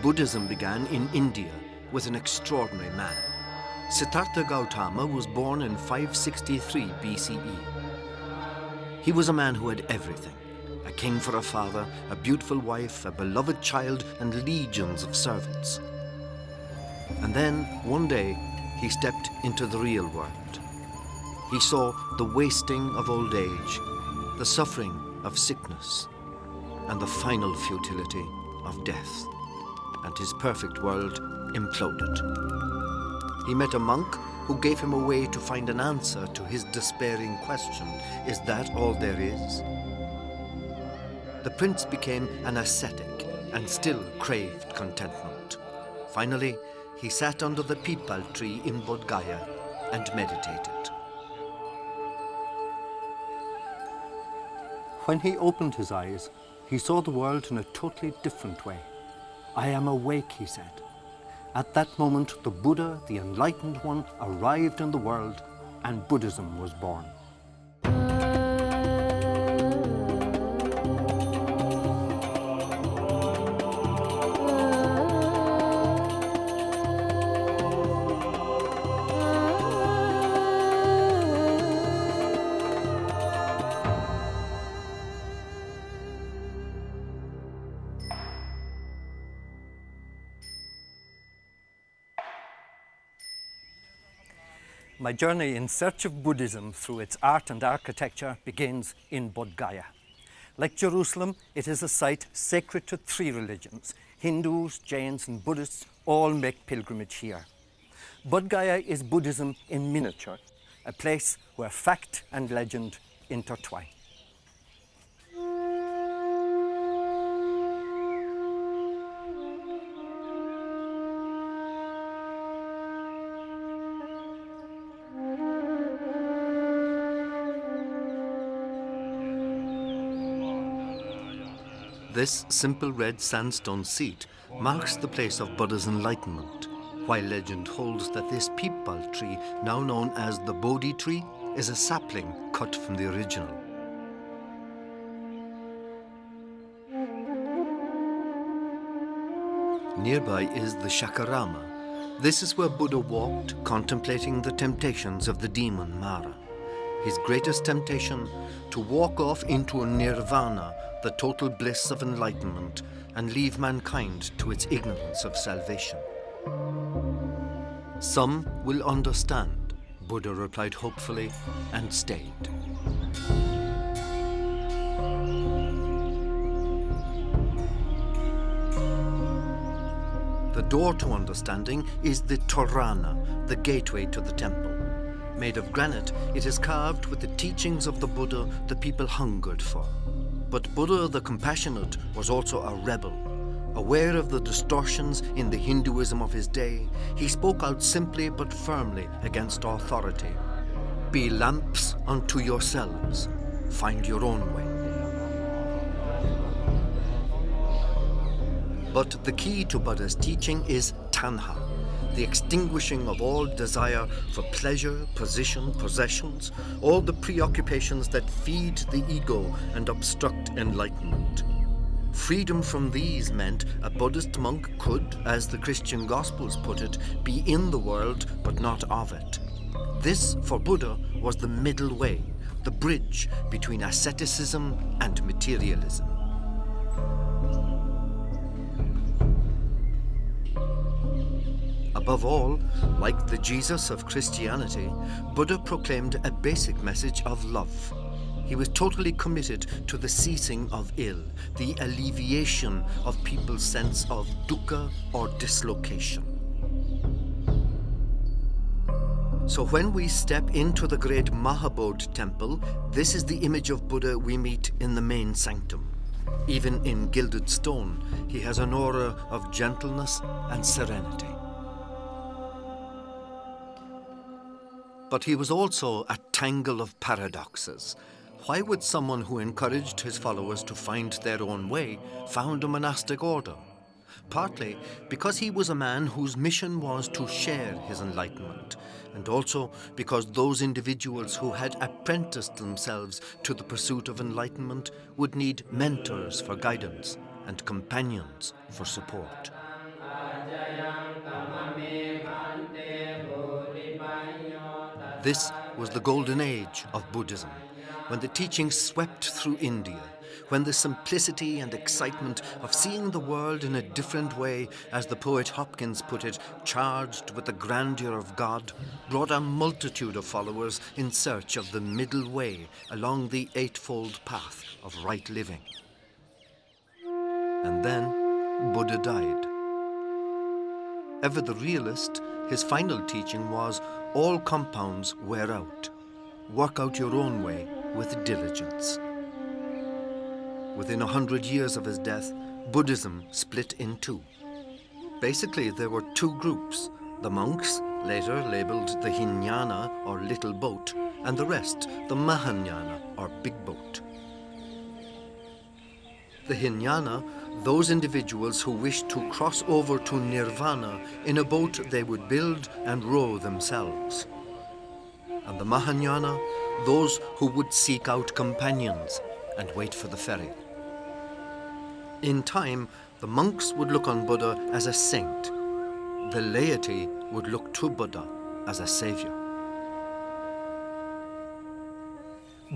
Buddhism began in India with an extraordinary man. Siddhartha Gautama was born in 563 BCE. He was a man who had everything: a king for a father, a beautiful wife, a beloved child, and legions of servants. And then, one day, he stepped into the real world. He saw the wasting of old age, the suffering of sickness, and the final futility of death. And his perfect world imploded. He met a monk who gave him a way to find an answer to his despairing question: is that all there is? The prince became an ascetic and still craved contentment. Finally, he sat under the peepal tree in Bodh Gaya and meditated. When he opened his eyes, he saw the world in a totally different way. "I am awake," he said. At that moment, the Buddha, the enlightened one, arrived in the world, and Buddhism was born. My journey in search of Buddhism through its art and architecture begins in Bodh Gaya. Like Jerusalem, it is a site sacred to three religions. Hindus, Jains, and Buddhists all make pilgrimage here. Bodh Gaya is Buddhism in miniature, a place where fact and legend intertwine. This simple red sandstone seat marks the place of Buddha's enlightenment, while legend holds that this peepal tree, now known as the Bodhi tree, is a sapling cut from the original. Nearby is the Shakarama. This is where Buddha walked, contemplating the temptations of the demon Mara. His greatest temptation: to walk off into a nirvana, the total bliss of enlightenment, and leave mankind to its ignorance of salvation. "Some will understand," Buddha replied hopefully, and stayed. The door to understanding is the Torana, the gateway to the temple. Made of granite, it is carved with the teachings of the Buddha the people hungered for. But Buddha the Compassionate was also a rebel. Aware of the distortions in the Hinduism of his day, he spoke out simply but firmly against authority. "Be lamps unto yourselves. Find your own way." But the key to Buddha's teaching is tanha, the extinguishing of all desire for pleasure, position, possessions, all the preoccupations that feed the ego and obstruct enlightenment. Freedom from these meant a Buddhist monk could, as the Christian Gospels put it, be in the world but not of it. This, for Buddha, was the middle way, the bridge between asceticism and materialism. Above all, like the Jesus of Christianity, Buddha proclaimed a basic message of love. He was totally committed to the ceasing of ill, the alleviation of people's sense of dukkha or dislocation. So when we step into the great Mahabodh temple, this is the image of Buddha we meet in the main sanctum. Even in gilded stone, he has an aura of gentleness and serenity. But he was also a tangle of paradoxes. Why would someone who encouraged his followers to find their own way found a monastic order? Partly because he was a man whose mission was to share his enlightenment, and also because those individuals who had apprenticed themselves to the pursuit of enlightenment would need mentors for guidance, and companions for support. This was the golden age of Buddhism, when the teachings swept through India, when the simplicity and excitement of seeing the world in a different way, as the poet Hopkins put it, charged with the grandeur of God, brought a multitude of followers in search of the middle way along the eightfold path of right living. And then Buddha died. Ever the realist, his final teaching was, all compounds wear out. Work out your own way with diligence. Within 100 years of his death, Buddhism split in two. Basically, there were two groups: the monks, later labeled the Hinayana or little boat, and the rest, the Mahayana or big boat. The Hinayana, those individuals who wished to cross over to Nirvana in a boat they would build and row themselves. And the Mahayana, those who would seek out companions and wait for the ferry. In time, the monks would look on Buddha as a saint. The laity would look to Buddha as a savior.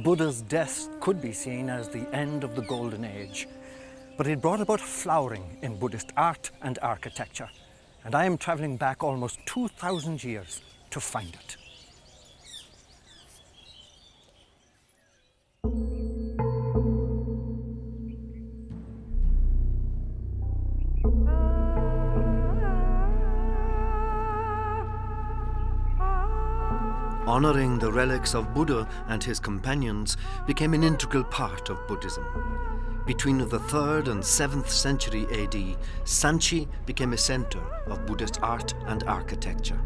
Buddha's death could be seen as the end of the Golden Age, but it brought about flowering in Buddhist art and architecture, and I am travelling back almost 2,000 years to find it. Honouring the relics of Buddha and his companions became an integral part of Buddhism. Between the 3rd and 7th century AD, Sanchi became a centre of Buddhist art and architecture.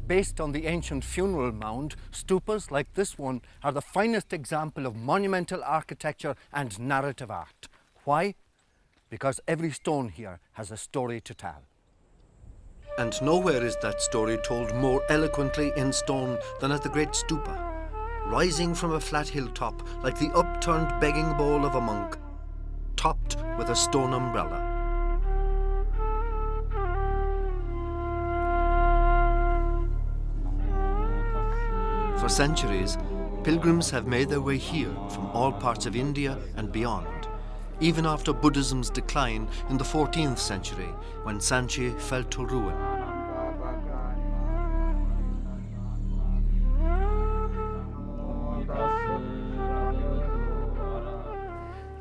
Based on the ancient funeral mound, stupas like this one are the finest example of monumental architecture and narrative art. Why? Because every stone here has a story to tell. And nowhere is that story told more eloquently in stone than at the great stupa, rising from a flat hilltop like the upturned begging bowl of a monk, topped with a stone umbrella. For centuries, pilgrims have made their way here from all parts of India and beyond, even after Buddhism's decline in the 14th century, when Sanchi fell to ruin.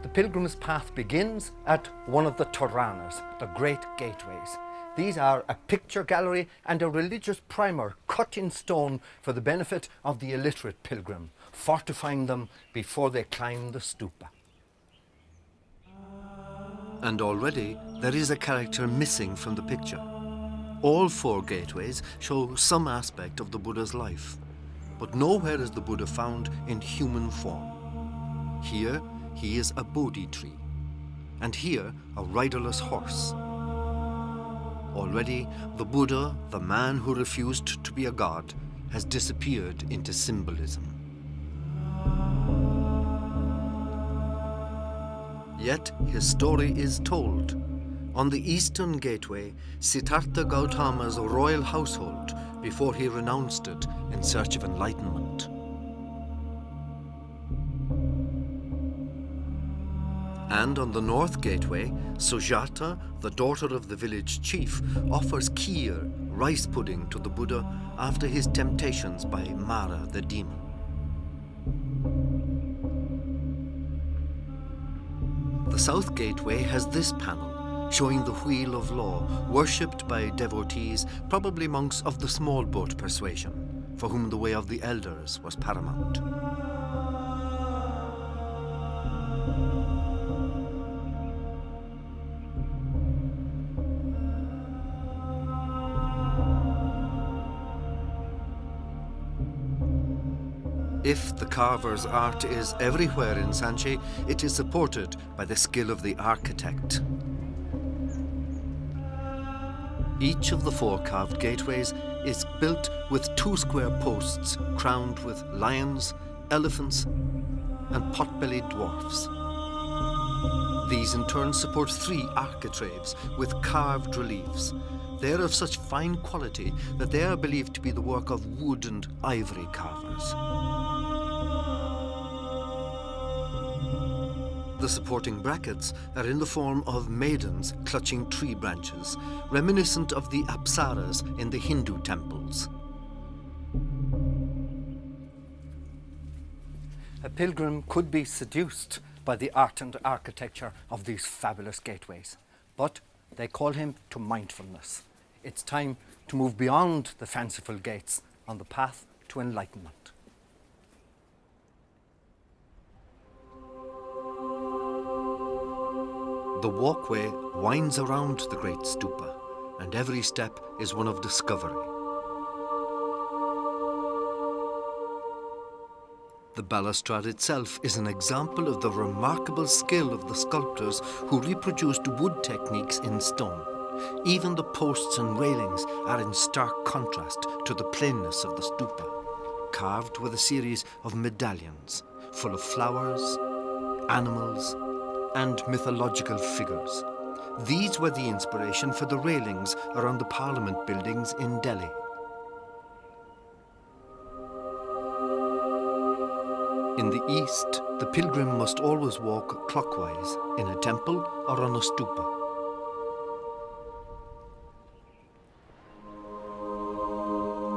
The pilgrim's path begins at one of the Toranas, the great gateways. These are a picture gallery and a religious primer cut in stone for the benefit of the illiterate pilgrim, fortifying them before they climb the stupa. And already there is a character missing from the picture. All 4 gateways show some aspect of the Buddha's life, but nowhere is the Buddha found in human form. Here he is a Bodhi tree, and here a riderless horse. Already, the Buddha, the man who refused to be a god, has disappeared into symbolism. Yet his story is told. On the eastern gateway, Siddhartha Gautama's royal household before he renounced it in search of enlightenment. And on the north gateway, Sujata, the daughter of the village chief, offers kheer, rice pudding, to the Buddha after his temptations by Mara the demon. The south gateway has this panel, showing the wheel of law, worshipped by devotees, probably monks of the small boat persuasion, for whom the way of the elders was paramount. If the carver's art is everywhere in Sanchi, it is supported by the skill of the architect. Each of the 4 carved gateways is built with 2 square posts crowned with lions, elephants, and pot-bellied dwarfs. These in turn support 3 architraves with carved reliefs. They are of such fine quality that they are believed to be the work of wood and ivory carvers. The supporting brackets are in the form of maidens clutching tree branches, reminiscent of the apsaras in the Hindu temples. A pilgrim could be seduced by the art and architecture of these fabulous gateways, but they call him to mindfulness. It's time to move beyond the fanciful gates on the path to enlightenment. The walkway winds around the great stupa, and every step is one of discovery. The balustrade itself is an example of the remarkable skill of the sculptors who reproduced wood techniques in stone. Even the posts and railings are in stark contrast to the plainness of the stupa, carved with a series of medallions full of flowers, animals, and mythological figures. These were the inspiration for the railings around the Parliament buildings in Delhi. In the east, the pilgrim must always walk clockwise in a temple or on a stupa.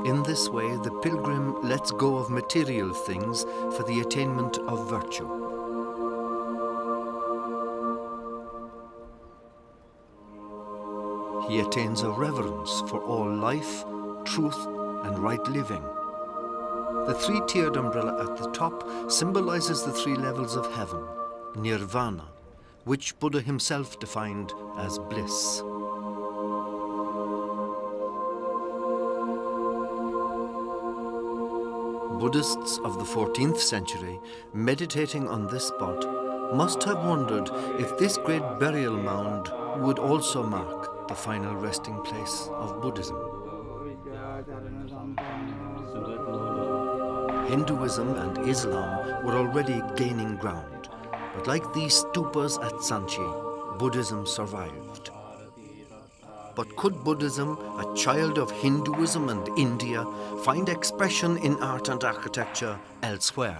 In this way, the pilgrim lets go of material things for the attainment of virtue. He attains a reverence for all life, truth, and right living. The 3-tiered umbrella at the top symbolizes the 3 levels of heaven, nirvana, which Buddha himself defined as bliss. Buddhists of the 14th century, meditating on this spot, must have wondered if this great burial mound would also mark the final resting place of Buddhism. Hinduism and Islam were already gaining ground, but like these stupas at Sanchi, Buddhism survived. But could Buddhism, a child of Hinduism and India, find expression in art and architecture elsewhere?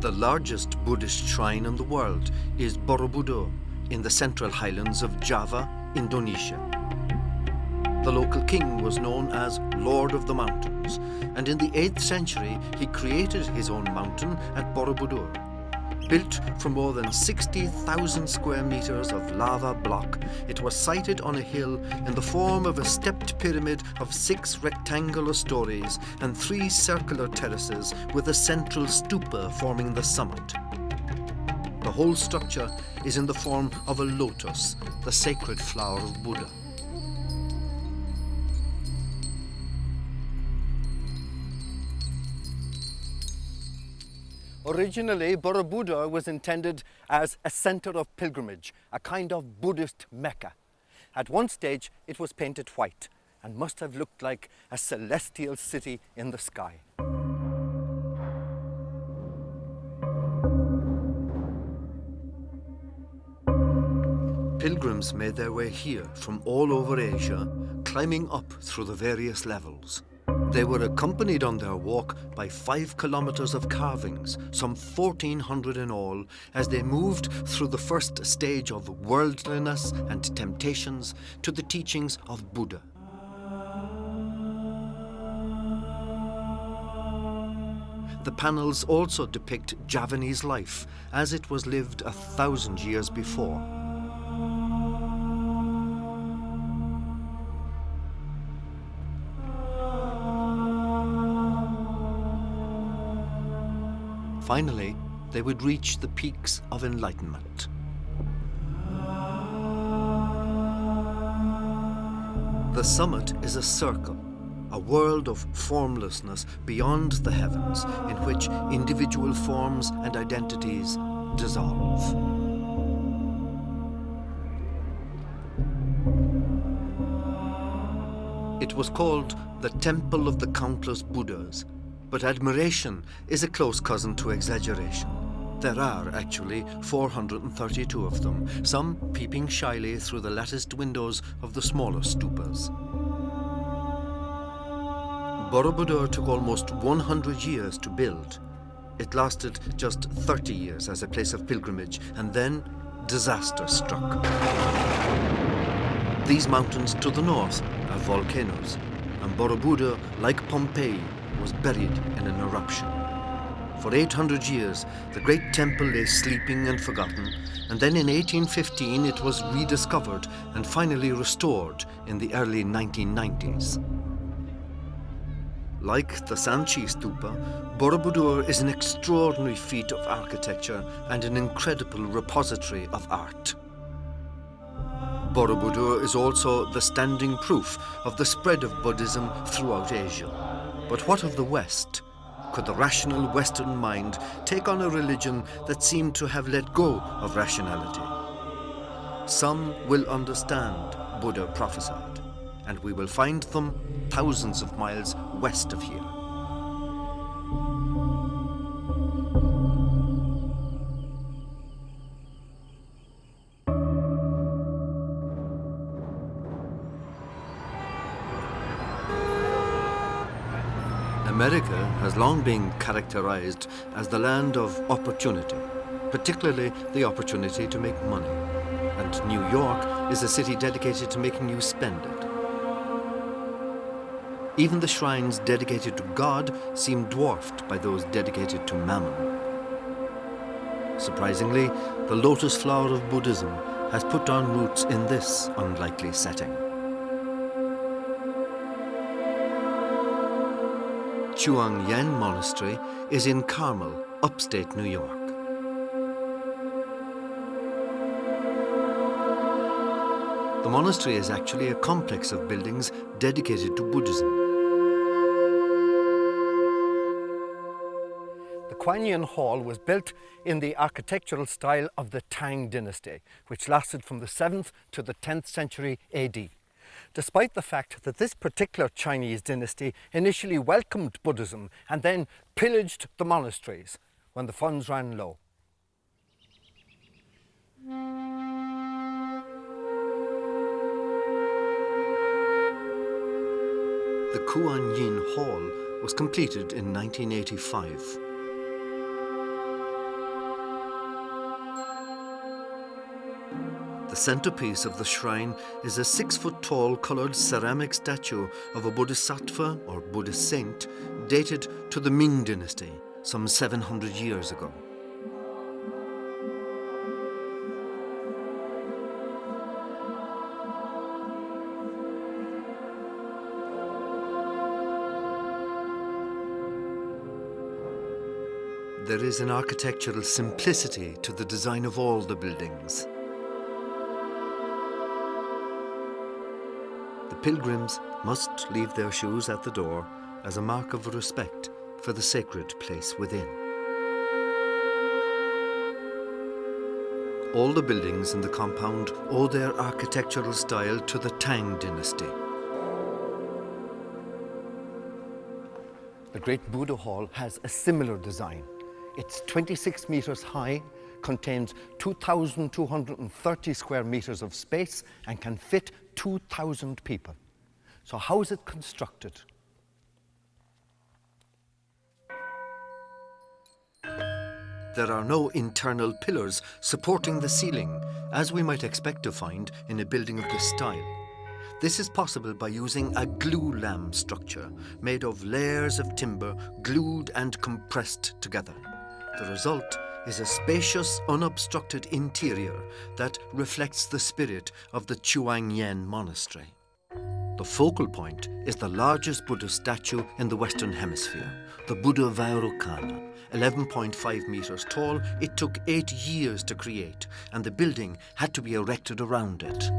The largest Buddhist shrine in the world is Borobudur in the central highlands of Java, Indonesia. The local king was known as Lord of the Mountains, and in the 8th century he created his own mountain at Borobudur. Built from more than 60,000 square meters of lava block, it was sited on a hill in the form of a stepped pyramid of 6 rectangular stories and 3 circular terraces with a central stupa forming the summit. The whole structure is in the form of a lotus, the sacred flower of Buddha. Originally, Borobudur was intended as a center of pilgrimage, a kind of Buddhist Mecca. At one stage, it was painted white and must have looked like a celestial city in the sky. Pilgrims made their way here from all over Asia, climbing up through the various levels. They were accompanied on their walk by 5 kilometers of carvings, some 1,400 in all, as they moved through the first stage of worldliness and temptations to the teachings of Buddha. The panels also depict Javanese life as it was lived 1,000 years before. Finally, they would reach the peaks of enlightenment. The summit is a circle, a world of formlessness beyond the heavens in which individual forms and identities dissolve. It was called the Temple of the Countless Buddhas, but admiration is a close cousin to exaggeration. There are actually 432 of them, some peeping shyly through the latticed windows of the smaller stupas. Borobudur took almost 100 years to build. It lasted just 30 years as a place of pilgrimage, and then disaster struck. These mountains to the north are volcanoes, and Borobudur, like Pompeii, was buried in an eruption. For 800 years, the great temple lay sleeping and forgotten, and then in 1815 it was rediscovered and finally restored in the early 1990s. Like the Sanchi Stupa, Borobudur is an extraordinary feat of architecture and an incredible repository of art. Borobudur is also the standing proof of the spread of Buddhism throughout Asia. But what of the West? Could the rational Western mind take on a religion that seemed to have let go of rationality? Some will understand, Buddha prophesied, and we will find them thousands of miles west of here. America has long been characterized as the land of opportunity, particularly the opportunity to make money. And New York is a city dedicated to making you spend it. Even the shrines dedicated to God seem dwarfed by those dedicated to Mammon. Surprisingly, the lotus flower of Buddhism has put down roots in this unlikely setting. Chuang Yen Monastery is in Carmel, upstate New York. The monastery is actually a complex of buildings dedicated to Buddhism. The Kuan Yin Hall was built in the architectural style of the Tang dynasty, which lasted from the 7th to the 10th century AD. Despite the fact that this particular Chinese dynasty initially welcomed Buddhism and then pillaged the monasteries when the funds ran low. The Kuan Yin Hall was completed in 1985. The centerpiece of the shrine is a 6-foot-tall coloured ceramic statue of a Bodhisattva or Buddhist saint dated to the Ming dynasty some 700 years ago. There is an architectural simplicity to the design of all the buildings. The pilgrims must leave their shoes at the door as a mark of respect for the sacred place within. All the buildings in the compound owe their architectural style to the Tang dynasty. The Great Buddha Hall has a similar design. It's 26 meters high, contains 2,230 square meters of space and can fit 2,000 people. So how is it constructed? There are no internal pillars supporting the ceiling, as we might expect to find in a building of this style. This is possible by using a glue lamb structure made of layers of timber glued and compressed together. The result is a spacious, unobstructed interior that reflects the spirit of the Chuang Yen Monastery. The focal point is the largest Buddha statue in the Western Hemisphere, the Buddha Vairocana. 11.5 meters tall, it took 8 years to create, and the building had to be erected around it.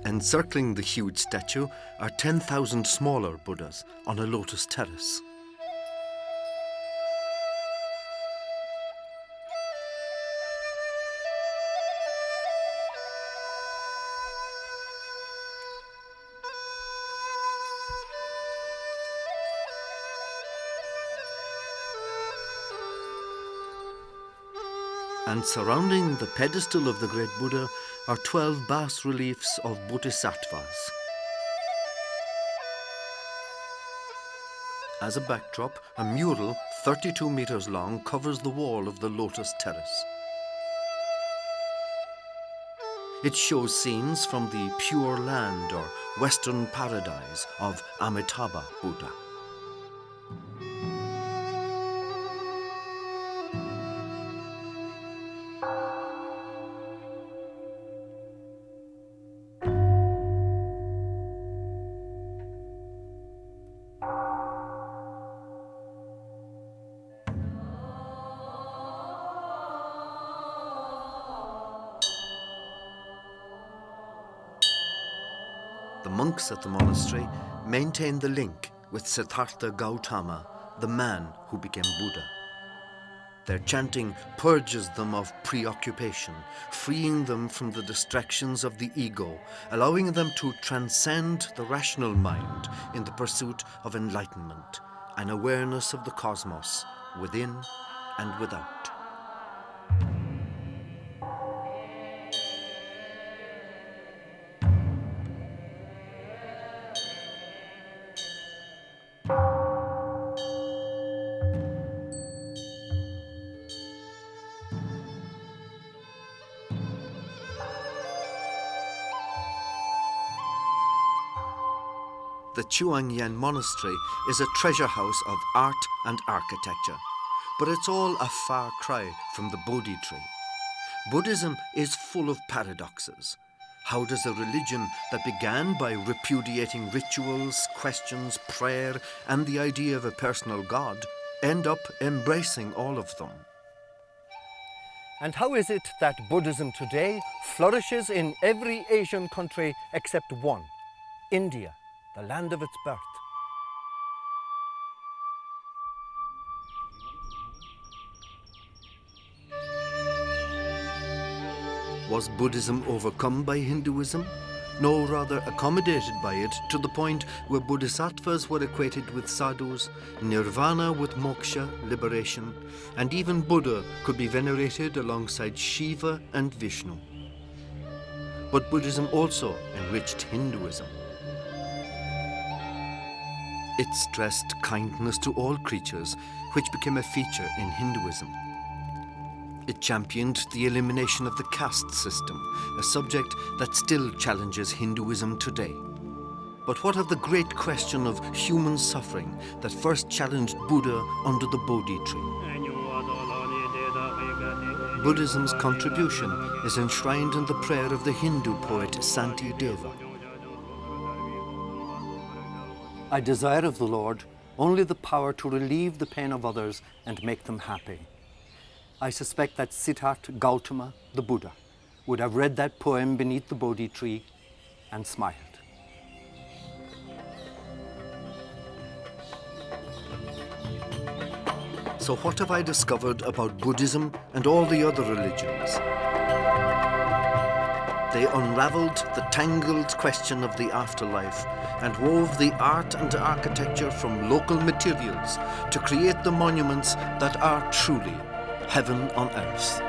Encircling the huge statue are 10,000 smaller Buddhas on a lotus terrace. And surrounding the pedestal of the great Buddha are 12 bas-reliefs of bodhisattvas. As a backdrop, a mural 32 meters long covers the wall of the lotus terrace. It shows scenes from the Pure Land or Western Paradise of Amitabha Buddha. The monks at the monastery maintain the link with Siddhartha Gautama, the man who became Buddha. Their chanting purges them of preoccupation, freeing them from the distractions of the ego, allowing them to transcend the rational mind in the pursuit of enlightenment, an awareness of the cosmos within and without. The Chuangyan Monastery is a treasure house of art and architecture, but it's all a far cry from the Bodhi tree. Buddhism is full of paradoxes. How does a religion that began by repudiating rituals, questions, prayer, and the idea of a personal God end up embracing all of them? And how is it that Buddhism today flourishes in every Asian country except one, India, the land of its birth? Was Buddhism overcome by Hinduism? No, rather accommodated by it to the point where bodhisattvas were equated with sadhus, nirvana with moksha, liberation, and even Buddha could be venerated alongside Shiva and Vishnu. But Buddhism also enriched Hinduism. It stressed kindness to all creatures, which became a feature in Hinduism. It championed the elimination of the caste system, a subject that still challenges Hinduism today. But what of the great question of human suffering that first challenged Buddha under the Bodhi tree? Buddhism's contribution is enshrined in the prayer of the Hindu poet Santi Deva. I desire of the Lord only the power to relieve the pain of others and make them happy. I suspect that Siddhartha Gautama, the Buddha, would have read that poem beneath the Bodhi tree and smiled. So what have I discovered about Buddhism and all the other religions? They unravelled the tangled question of the afterlife and wove the art and architecture from local materials to create the monuments that are truly heaven on earth.